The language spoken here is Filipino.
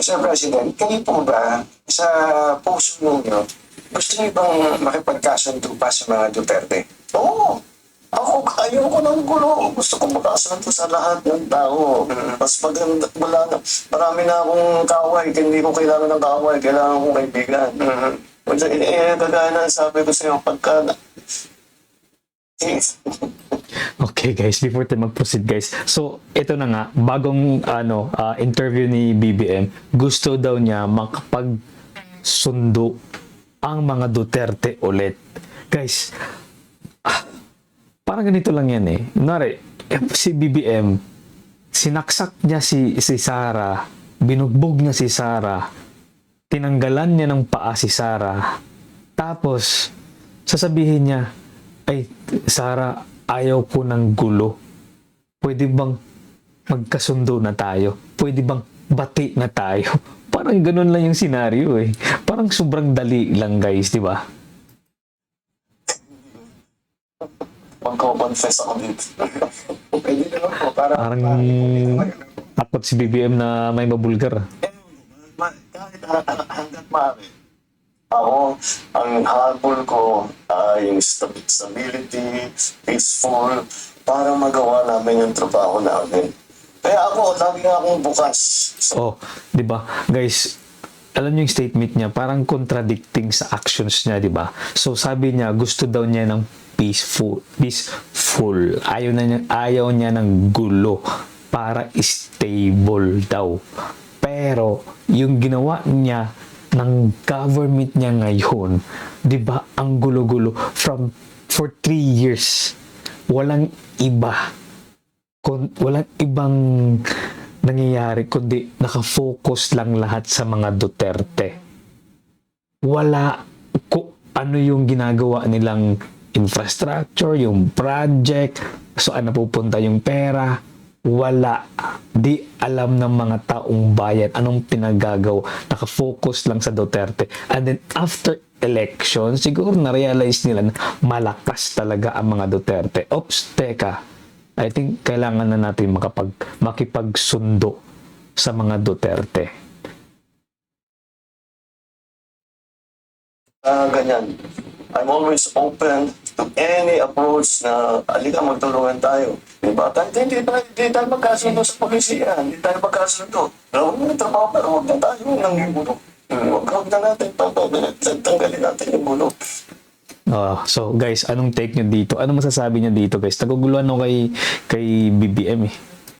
Mr. President, kayo po ba sa puso ninyo, gusto niyo bang makipagkasundo pa sa mga Duterte? Oo. Ako, ayoko ng gulo. Gusto ko makasanto sa lahat ng tao. Mas maganda, marami na akong kaaway. Hindi ko kailangan ng kaaway. Kailangan kong kaibigan. Kagaya na sabi ko sa'yo, pagka... Okay guys, before tayo mag-proceed guys. So, ito na nga, bagong interview ni BBM, gusto daw niya makapagsundo ang mga Duterte ulit. Guys, parang ganito lang yan eh. Kunwari, si BBM, sinaksak niya si Sara, binugbog niya si Sara, tinanggalan niya ng paa si Sara, tapos, sasabihin niya, ay, Sara, ayaw ko ng gulo. Pwede bang magkasundo na tayo? Pwede bang bati na tayo? Parang ganun lang yung senaryo eh. Parang sobrang dali lang guys, di ba? Magko-confess ako dito. Pwede naman po. Parang takot si BBM na may mabulgar. Kahit hanggat maaari. Ako, ang habol ko ay yung stability, peaceful, para magawa namin yung trabaho namin. Kaya ako, lagi nga akong bukas. Oh, di ba? Guys, alam niyo yung statement niya, parang contradicting sa actions niya, di ba? So, sabi niya, gusto daw niya ng peaceful. Ayaw niya ng gulo para stable daw. Pero, yung ginawa niya ng government niya ngayon, 'di ba? Ang gulo-gulo for 3 years. Walang ibang nangyayari kundi nakafocus lang lahat sa mga Duterte. Wala ano yung ginagawa nilang infrastructure, yung project, saan napupunta yung pera. Wala. Di alam ng mga taong bayan anong pinagagawa. Nakafocus lang sa Duterte. And then after election, siguro na-realize nila na malakas talaga ang mga Duterte. Oops, teka. I think kailangan na natin makipagsundo sa mga Duterte. Ganyan. I'm always open to any approach na alika magtulungan tayo. Diba? Hindi tayo magkasundo sa polisiya. Hindi tayo magkasundo. Huwag na trabaho pero huwag na tayo nang gulo. Huwag na natin tanggalin natin yung gulo. So guys, anong take nyo dito? Ano masasabi nyo dito guys? Naguguluhan ako kay BBM eh.